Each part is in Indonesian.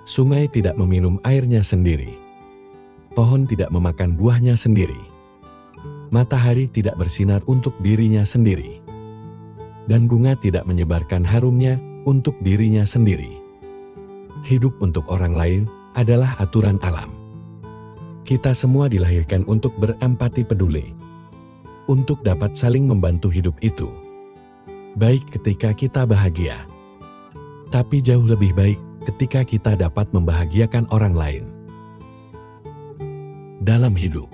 Sungai tidak meminum airnya sendiri. Pohon tidak memakan buahnya sendiri. Matahari tidak bersinar untuk dirinya sendiri. Dan bunga tidak menyebarkan harumnya untuk dirinya sendiri. Hidup untuk orang lain adalah aturan alam. Kita semua dilahirkan untuk berempati peduli, untuk dapat saling membantu hidup itu. Baik ketika kita bahagia, tapi jauh lebih baik ketika kita dapat membahagiakan orang lain. Dalam hidup,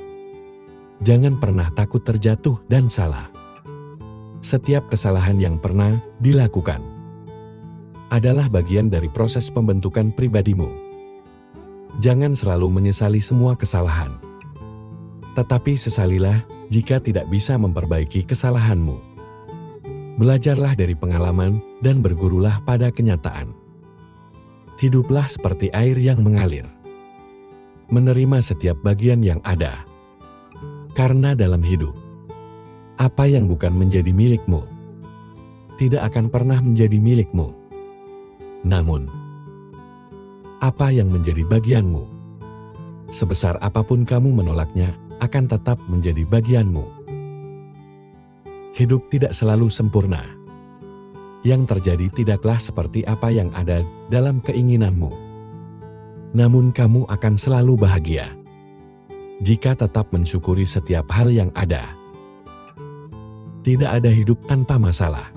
jangan pernah takut terjatuh dan salah. Setiap kesalahan yang pernah dilakukan adalah bagian dari proses pembentukan pribadimu. Jangan selalu menyesali semua kesalahan, tetapi sesalilah jika tidak bisa memperbaiki kesalahanmu. Belajarlah dari pengalaman dan bergurulah pada kenyataan. Hiduplah seperti air yang mengalir. Menerima setiap bagian yang ada. Karena dalam hidup, apa yang bukan menjadi milikmu, tidak akan pernah menjadi milikmu. Namun, apa yang menjadi bagianmu, sebesar apapun kamu menolaknya, akan tetap menjadi bagianmu. Hidup tidak selalu sempurna. Yang terjadi tidaklah seperti apa yang ada dalam keinginanmu. Namun kamu akan selalu bahagia jika tetap mensyukuri setiap hal yang ada. Tidak ada hidup tanpa masalah,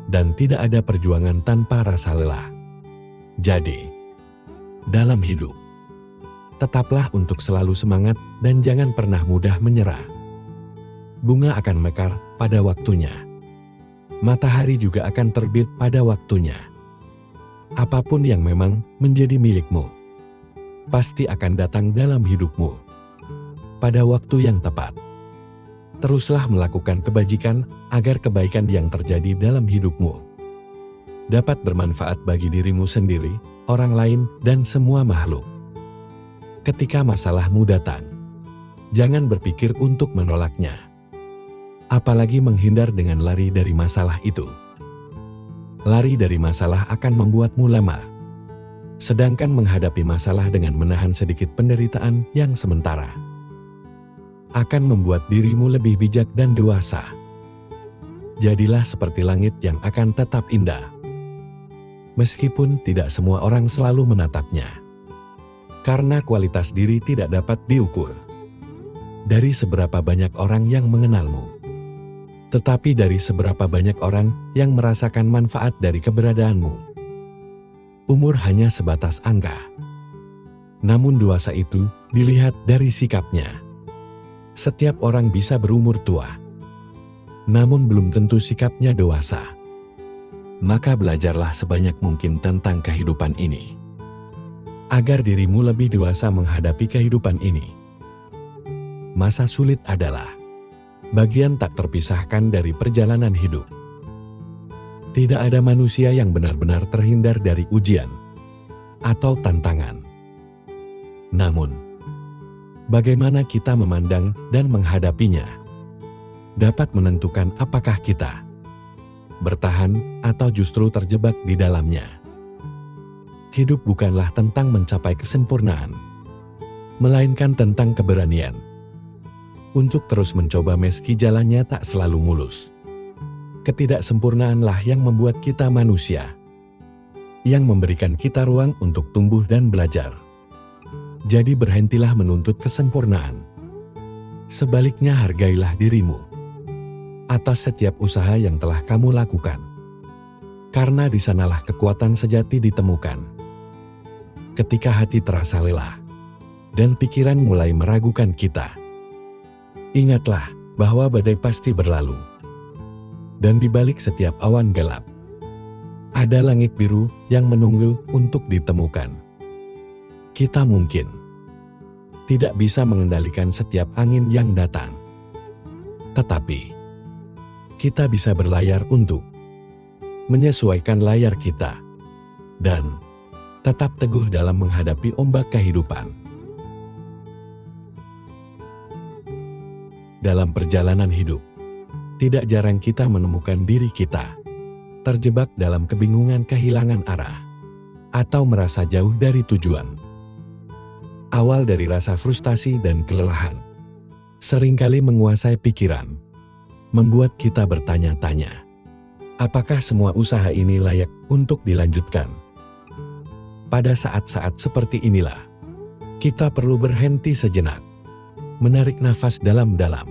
dan tidak ada perjuangan tanpa rasa lelah. Jadi, dalam hidup, tetaplah untuk selalu semangat dan jangan pernah mudah menyerah. Bunga akan mekar pada waktunya. Matahari juga akan terbit pada waktunya. Apapun yang memang menjadi milikmu, pasti akan datang dalam hidupmu pada waktu yang tepat. Teruslah melakukan kebajikan agar kebaikan yang terjadi dalam hidupmu dapat bermanfaat bagi dirimu sendiri, orang lain, dan semua makhluk. Ketika masalahmu datang, jangan berpikir untuk menolaknya, apalagi menghindar dengan lari dari masalah itu. Lari dari masalah akan membuatmu lemah, sedangkan menghadapi masalah dengan menahan sedikit penderitaan yang sementara akan membuat dirimu lebih bijak dan dewasa. Jadilah seperti langit yang akan tetap indah, meskipun tidak semua orang selalu menatapnya. Karena kualitas diri tidak dapat diukur dari seberapa banyak orang yang mengenalmu, tetapi dari seberapa banyak orang yang merasakan manfaat dari keberadaanmu. Umur hanya sebatas angka, namun dewasa itu dilihat dari sikapnya. Setiap orang bisa berumur tua, namun belum tentu sikapnya dewasa. Maka belajarlah sebanyak mungkin tentang kehidupan ini, agar dirimu lebih dewasa menghadapi kehidupan ini. Masa sulit adalah bagian tak terpisahkan dari perjalanan hidup. Tidak ada manusia yang benar-benar terhindar dari ujian atau tantangan. Namun, bagaimana kita memandang dan menghadapinya dapat menentukan apakah kita bertahan atau justru terjebak di dalamnya. Hidup bukanlah tentang mencapai kesempurnaan, melainkan tentang keberanian untuk terus mencoba meski jalannya tak selalu mulus. Ketidaksempurnaanlah yang membuat kita manusia, yang memberikan kita ruang untuk tumbuh dan belajar. Jadi berhentilah menuntut kesempurnaan. Sebaliknya hargailah dirimu atas setiap usaha yang telah kamu lakukan. Karena di sanalah kekuatan sejati ditemukan. Ketika hati terasa lelah dan pikiran mulai meragukan kita, ingatlah bahwa badai pasti berlalu. Dan di balik setiap awan gelap, ada langit biru yang menunggu untuk ditemukan. Kita mungkin tidak bisa mengendalikan setiap angin yang datang, tetapi kita bisa berlayar untuk menyesuaikan layar kita dan tetap teguh dalam menghadapi ombak kehidupan. Dalam perjalanan hidup, tidak jarang kita menemukan diri kita terjebak dalam kebingungan kehilangan arah. atau merasa jauh dari tujuan. Awal dari rasa frustasi dan kelelahan seringkali menguasai pikiran, membuat kita bertanya-tanya, apakah semua usaha ini layak untuk dilanjutkan? Pada saat-saat seperti inilah, kita perlu berhenti sejenak, menarik nafas dalam-dalam,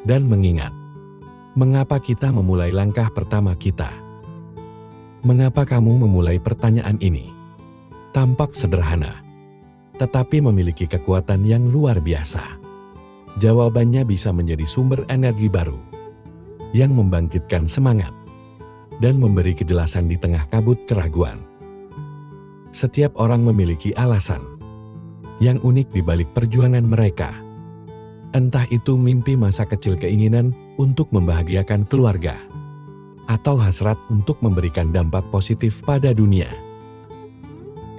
dan mengingat, mengapa kita memulai langkah pertama kita. Mengapa kamu memulai pertanyaan ini? Tampak sederhana, tetapi memiliki kekuatan yang luar biasa. Jawabannya bisa menjadi sumber energi baru, yang membangkitkan semangat, dan memberi kejelasan di tengah kabut keraguan. Setiap orang memiliki alasan yang unik di balik perjuangan mereka. Entah itu mimpi masa kecil, keinginan untuk membahagiakan keluarga, atau hasrat untuk memberikan dampak positif pada dunia.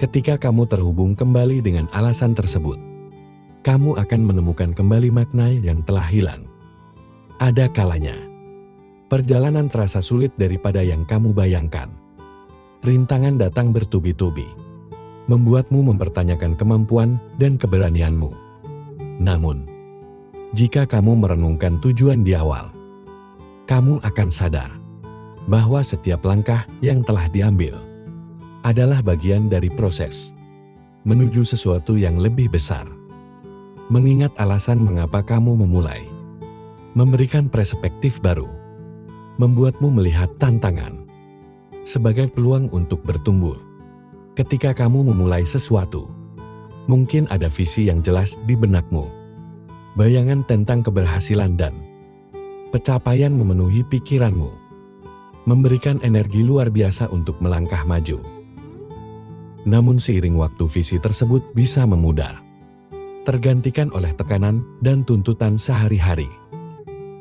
Ketika kamu terhubung kembali dengan alasan tersebut, kamu akan menemukan kembali makna yang telah hilang. Ada kalanya, perjalanan terasa sulit daripada yang kamu bayangkan. Rintangan datang bertubi-tubi, membuatmu mempertanyakan kemampuan dan keberanianmu. Namun, jika kamu merenungkan tujuan di awal, kamu akan sadar bahwa setiap langkah yang telah diambil adalah bagian dari proses menuju sesuatu yang lebih besar. Mengingat alasan mengapa kamu memulai, memberikan perspektif baru, membuatmu melihat tantangan sebagai peluang untuk bertumbuh. Ketika kamu memulai sesuatu, mungkin ada visi yang jelas di benakmu, bayangan tentang keberhasilan dan pencapaian memenuhi pikiranmu, memberikan energi luar biasa untuk melangkah maju. Namun seiring waktu visi tersebut bisa memudar, tergantikan oleh tekanan dan tuntutan sehari-hari.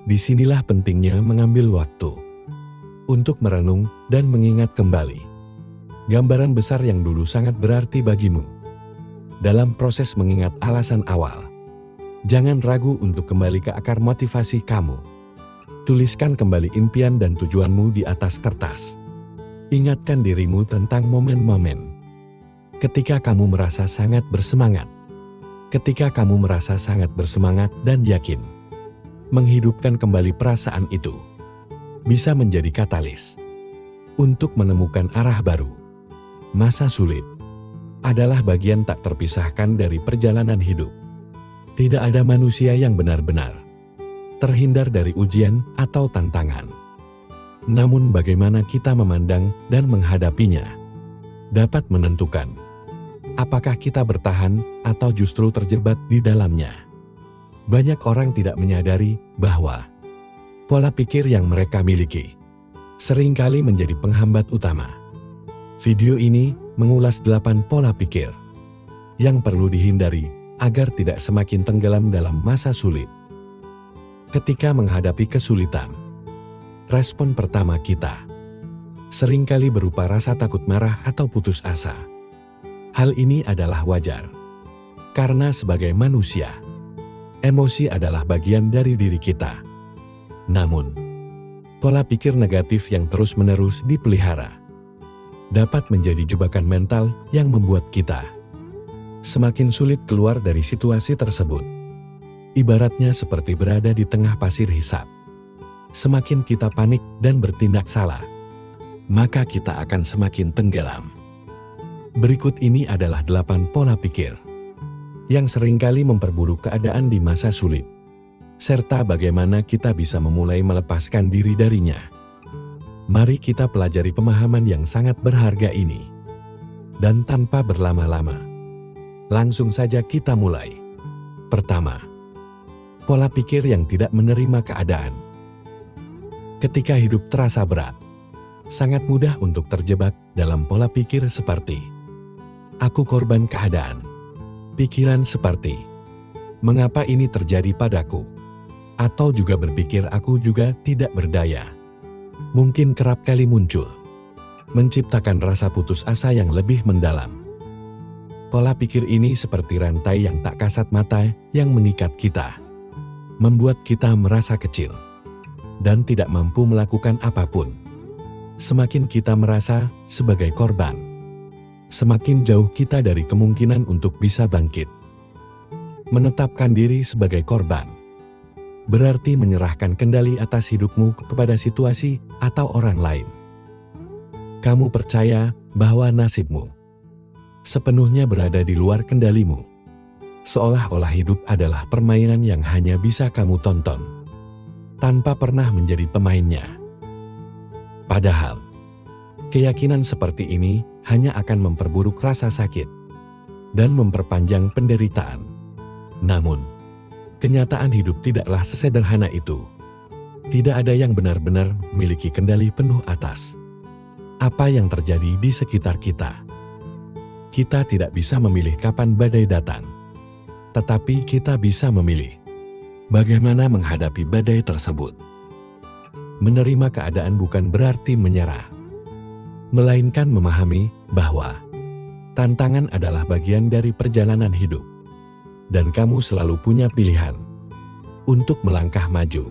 Disinilah pentingnya mengambil waktu untuk merenung dan mengingat kembali gambaran besar yang dulu sangat berarti bagimu. Dalam proses mengingat alasan awal, jangan ragu untuk kembali ke akar motivasi kamu. Tuliskan kembali impian dan tujuanmu di atas kertas. Ingatkan dirimu tentang momen-momen ketika kamu merasa sangat bersemangat. Ketika kamu merasa sangat bersemangat dan yakin, menghidupkan kembali perasaan itu bisa menjadi katalis untuk menemukan arah baru. Masa sulit adalah bagian tak terpisahkan dari perjalanan hidup. Tidak ada manusia yang benar-benar terhindar dari ujian atau tantangan. Namun bagaimana kita memandang dan menghadapinya dapat menentukan apakah kita bertahan atau justru terjebak di dalamnya. Banyak orang tidak menyadari bahwa pola pikir yang mereka miliki seringkali menjadi penghambat utama. Video ini mengulas 8 pola pikir yang perlu dihindari agar tidak semakin tenggelam dalam masa sulit. Ketika menghadapi kesulitan, respon pertama kita seringkali berupa rasa takut, marah, atau putus asa. Hal ini adalah wajar, karena sebagai manusia, emosi adalah bagian dari diri kita. Namun, pola pikir negatif yang terus-menerus dipelihara dapat menjadi jebakan mental yang membuat kita semakin sulit keluar dari situasi tersebut. Ibaratnya seperti berada di tengah pasir hisap. Semakin kita panik dan bertindak salah, maka kita akan semakin tenggelam. Berikut ini adalah 8 pola pikir yang seringkali memperburuk keadaan di masa sulit, serta bagaimana kita bisa memulai melepaskan diri darinya. Mari kita pelajari pemahaman yang sangat berharga ini. Dan tanpa berlama-lama, langsung saja kita mulai. Pertama, pola pikir yang tidak menerima keadaan. Ketika hidup terasa berat, sangat mudah untuk terjebak dalam pola pikir seperti aku korban keadaan. Pikiran seperti mengapa ini terjadi padaku? Atau juga berpikir aku juga tidak berdaya. Mungkin kerap kali muncul, menciptakan rasa putus asa yang lebih mendalam. Pola pikir ini seperti rantai yang tak kasat mata yang mengikat kita, membuat kita merasa kecil dan tidak mampu melakukan apapun. Semakin kita merasa sebagai korban, semakin jauh kita dari kemungkinan untuk bisa bangkit. Menetapkan diri sebagai korban berarti menyerahkan kendali atas hidupmu kepada situasi atau orang lain. Kamu percaya bahwa nasibmu sepenuhnya berada di luar kendalimu, seolah-olah hidup adalah permainan yang hanya bisa kamu tonton, tanpa pernah menjadi pemainnya. Padahal, keyakinan seperti ini hanya akan memperburuk rasa sakit dan memperpanjang penderitaan. Namun, kenyataan hidup tidaklah sesederhana itu. Tidak ada yang benar-benar memiliki kendali penuh atas apa yang terjadi di sekitar kita. Kita tidak bisa memilih kapan badai datang, tetapi kita bisa memilih bagaimana menghadapi badai tersebut. Menerima keadaan bukan berarti menyerah, melainkan memahami bahwa tantangan adalah bagian dari perjalanan hidup, dan kamu selalu punya pilihan untuk melangkah maju.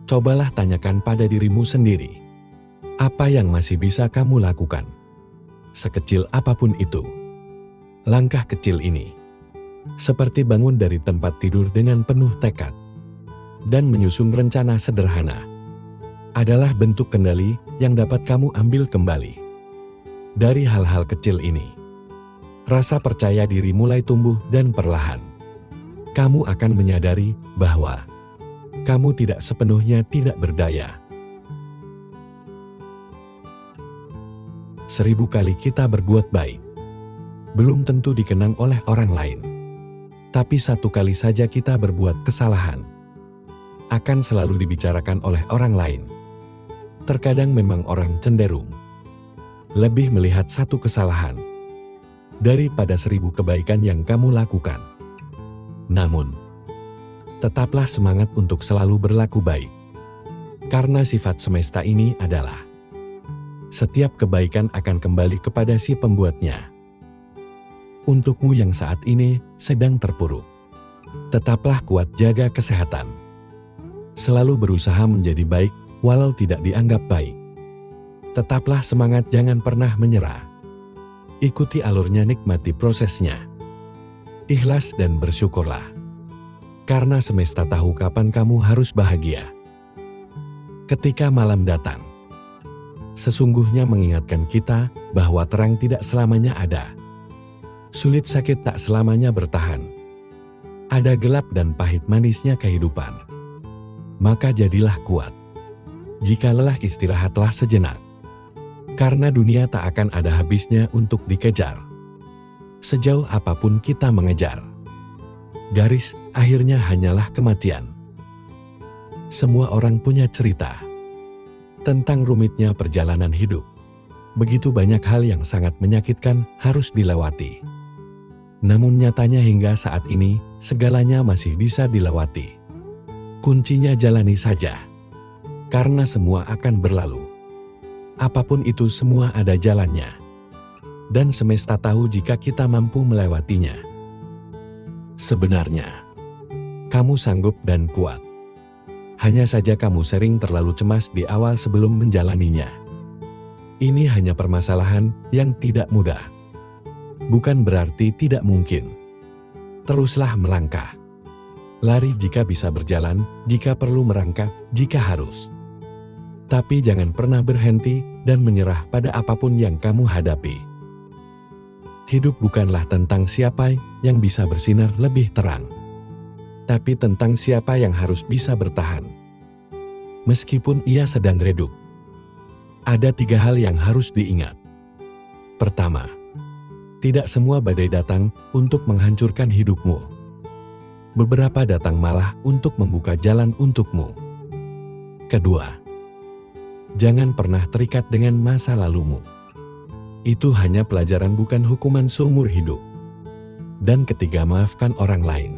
Cobalah tanyakan pada dirimu sendiri, apa yang masih bisa kamu lakukan? Sekecil apapun itu, langkah kecil ini, seperti bangun dari tempat tidur dengan penuh tekad dan menyusun rencana sederhana, adalah bentuk kendali yang dapat kamu ambil kembali. Dari hal-hal kecil ini, rasa percaya diri mulai tumbuh dan perlahan kamu akan menyadari bahwa kamu tidak sepenuhnya tidak berdaya. 1000 kali kita berbuat baik belum tentu dikenang oleh orang lain. Tapi 1 kali saja kita berbuat kesalahan akan selalu dibicarakan oleh orang lain. Terkadang memang orang cenderung lebih melihat 1 kesalahan daripada 1000 kebaikan yang kamu lakukan. Namun, tetaplah semangat untuk selalu berlaku baik. Karena sifat semesta ini adalah setiap kebaikan akan kembali kepada si pembuatnya. Untukmu yang saat ini sedang terpuruk, tetaplah kuat, jaga kesehatan. Selalu berusaha menjadi baik walau tidak dianggap baik. Tetaplah semangat, jangan pernah menyerah. Ikuti alurnya, nikmati prosesnya. Ikhlas dan bersyukurlah. Karena semesta tahu kapan kamu harus bahagia. Ketika malam datang, sesungguhnya mengingatkan kita bahwa terang tidak selamanya ada. Sulit sakit tak selamanya bertahan. Ada gelap dan pahit manisnya kehidupan. Maka jadilah kuat. Jika lelah, istirahatlah sejenak. Karena dunia tak akan ada habisnya untuk dikejar. Sejauh apapun kita mengejar, garis akhirnya hanyalah kematian. Semua orang punya cerita tentang rumitnya perjalanan hidup. Begitu banyak hal yang sangat menyakitkan harus dilewati. Namun nyatanya hingga saat ini, segalanya masih bisa dilewati. Kuncinya jalani saja. Karena semua akan berlalu. Apapun itu, semua ada jalannya. Dan semesta tahu jika kita mampu melewatinya. Sebenarnya, kamu sanggup dan kuat. Hanya saja kamu sering terlalu cemas di awal sebelum menjalaninya. Ini hanya permasalahan yang tidak mudah. Bukan berarti tidak mungkin. Teruslah melangkah. Lari jika bisa, berjalan jika perlu, merangkak jika harus. Tapi jangan pernah berhenti dan menyerah pada apapun yang kamu hadapi. Hidup bukanlah tentang siapa yang bisa bersinar lebih terang, tapi tentang siapa yang harus bisa bertahan. Meskipun ia sedang redup. Ada 3 hal yang harus diingat. Pertama, tidak semua badai datang untuk menghancurkan hidupmu. Beberapa datang malah untuk membuka jalan untukmu. Kedua, jangan pernah terikat dengan masa lalumu. Itu hanya pelajaran, bukan hukuman seumur hidup. Dan ketiga, maafkan orang lain.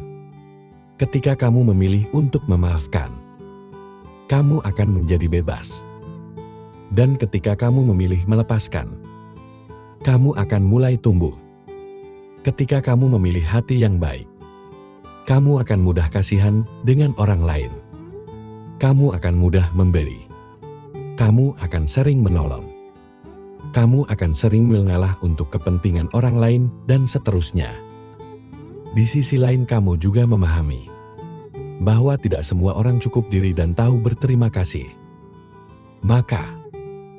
Ketika kamu memilih untuk memaafkan, kamu akan menjadi bebas. Dan ketika kamu memilih melepaskan, kamu akan mulai tumbuh. Ketika kamu memilih hati yang baik, kamu akan mudah kasihan dengan orang lain. Kamu akan mudah memberi. Kamu akan sering menolong. kamu akan sering mengalah untuk kepentingan orang lain, dan seterusnya. Di sisi lain kamu juga memahami bahwa tidak semua orang cukup diri dan tahu berterima kasih. Maka,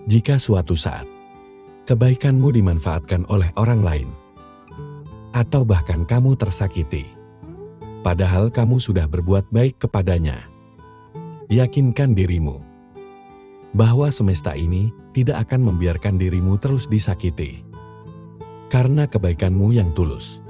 jika suatu saat kebaikanmu dimanfaatkan oleh orang lain, atau bahkan kamu tersakiti, padahal kamu sudah berbuat baik kepadanya, yakinkan dirimu bahwa semesta ini tidak akan membiarkan dirimu terus disakiti. Karena kebaikanmu yang tulus